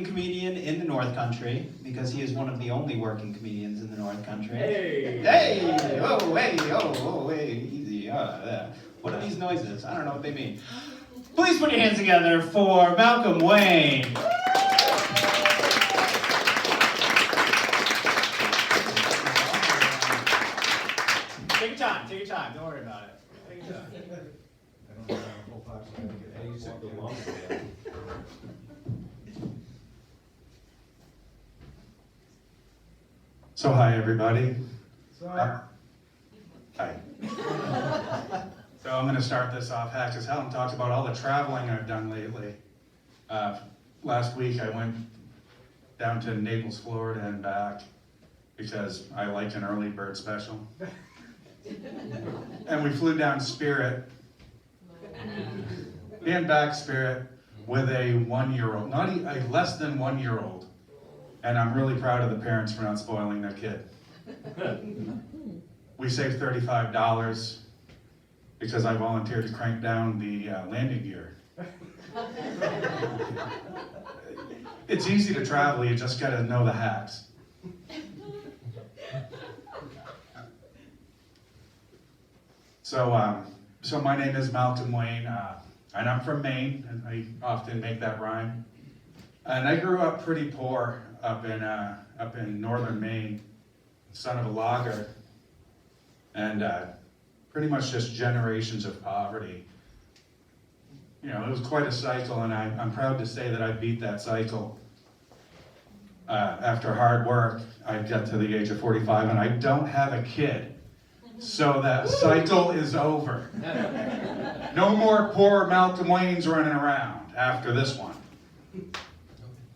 Comedian in the North Country, because he is one of the only working comedians in the North Country. Hey! Hey! Oh, hey! Oh, hey! Easy. What are these noises? I don't know what they mean. Please put your hands together for Malcolm Wayne. Take your time. Take your time. Don't worry about it. Take your time. I don't know the whole box, I gotta get A's at the long way. So hi everybody. Sorry. Hi. So I'm going to start this off hack as hell and talk about all the traveling I've done lately. Last week I went down to Naples, Florida and back because I like an early bird special. And we flew down Spirit and back Spirit with a 1-year-old, not a less than 1-year-old. And I'm really proud of the parents for not spoiling their kid. We saved $35 because I volunteered to crank down the landing gear. It's easy to travel, you just gotta know the hacks. So my name is Malcolm Wayne, and I'm from Maine, and I often make that rhyme. And I grew up pretty poor up in northern Maine, son of a logger, and pretty much just generations of poverty. You know, it was quite a cycle, and I'm proud to say that I beat that cycle. After hard work, I got to the age of 45, and I don't have a kid, so that cycle is over. No more poor Malcolm Waynes running around after this one.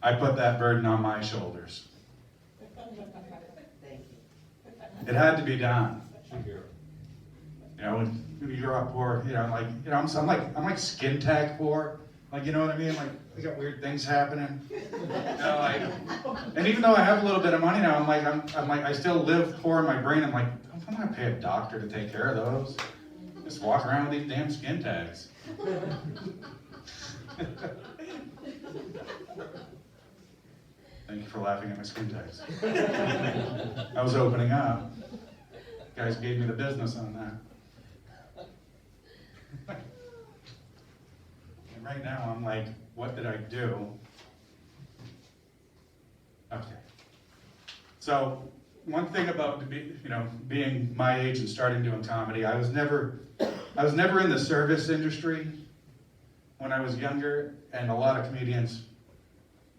I put that burden on my shoulders. It had to be done. You know, when you're up poor, I'm like skin tag poor. Like, you know what I mean? Like, I got weird things happening. And even though I have a little bit of money now, I'm like, I still live poor in my brain. I'm like, I'm not gonna pay a doctor to take care of those. Just walk around with these damn skin tags. Thank you for laughing at my skin tags. I was opening up. You guys gave me the business on that. And right now I'm like, what did I do? Okay. So one thing about being my age and starting doing comedy, I was never in the service industry when I was younger, and a lot of comedians,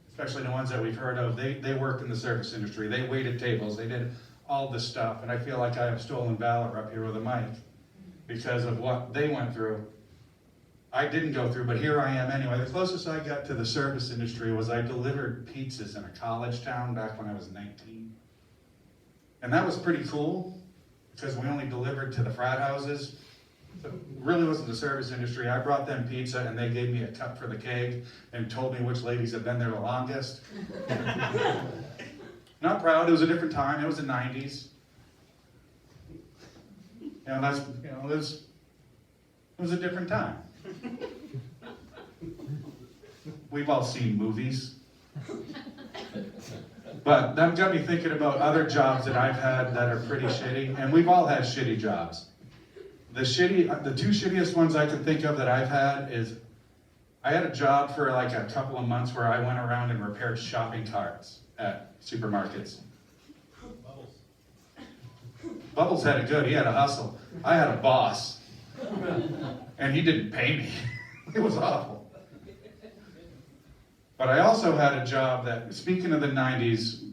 especially the ones that we've heard of, they worked in the service industry. They waited tables, they did all this stuff, and I feel like I have stolen valor up here with a mic because of what they went through. I didn't go through, but here I am anyway. The closest I got to the service industry was I delivered pizzas in a college town back when I was 19. And that was pretty cool because we only delivered to the frat houses. So it really wasn't the service industry. I brought them pizza and they gave me a cup for the keg and told me which ladies had been there the longest. Not proud, it was a different time, it was the 90s. It was a different time. We've all seen movies. But that got me thinking about other jobs that I've had that are pretty shitty, and we've all had shitty jobs. The two shittiest ones I can think of that I've had is, I had a job for like a couple of months where I went around and repaired shopping carts at supermarkets. Bubbles had it good, he had a hustle. I had a boss, and he didn't pay me. It was awful. But I also had a job that, speaking of the 90s,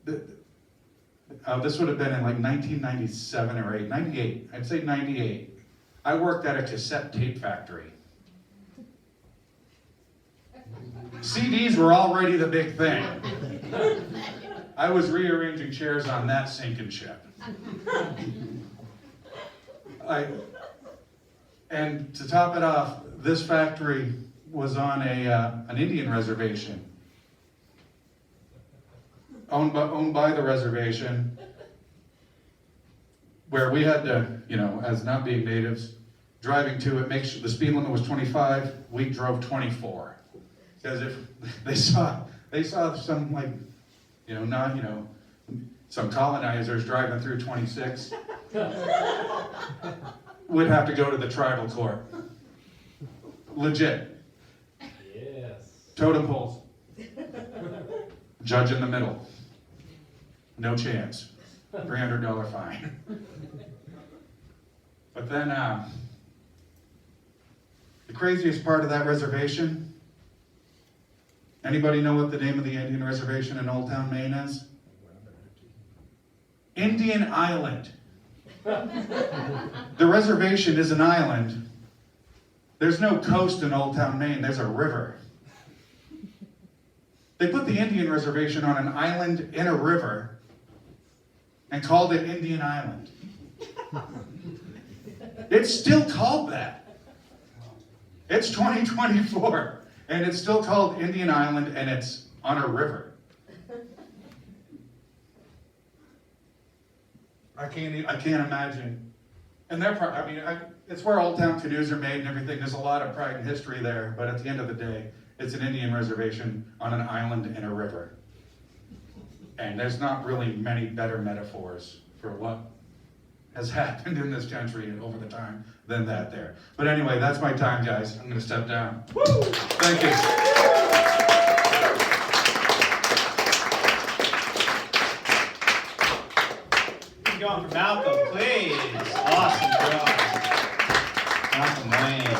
this would have been in like 1997 or 98, I'd say 98. I worked at a cassette tape factory. CDs were already the big thing. I was rearranging chairs on that sinking ship. And to top it off, this factory was on an Indian reservation, owned by the reservation, where we had to, as not being natives, driving to it, make sure the speed limit was 25, we drove 24. Because if they saw they saw some like, some colonizers driving through 26, would have to go to the tribal court. Legit. Yes. Totem poles. Judge in the middle. No chance. $300 fine. But then, the craziest part of that reservation, anybody know what the name of the Indian reservation in Old Town, Maine is? Indian Island. The reservation is an island. There's no coast in Old Town, Maine, there's a river. They put the Indian reservation on an island in a river and called it Indian Island. It's still called that. It's 2024, and it's still called Indian Island, and it's on a river. I can't imagine. And it's where Old Town canoes are made and everything. There's a lot of pride and history there, but at the end of the day, it's an Indian reservation on an island in a river. And there's not really many better metaphors for what has happened in this country over the time than that there. But anyway, that's my time, guys. I'm going to step down. Woo! Thank you. Keep going for Malcolm, please. Awesome job. Malcolm Wayne.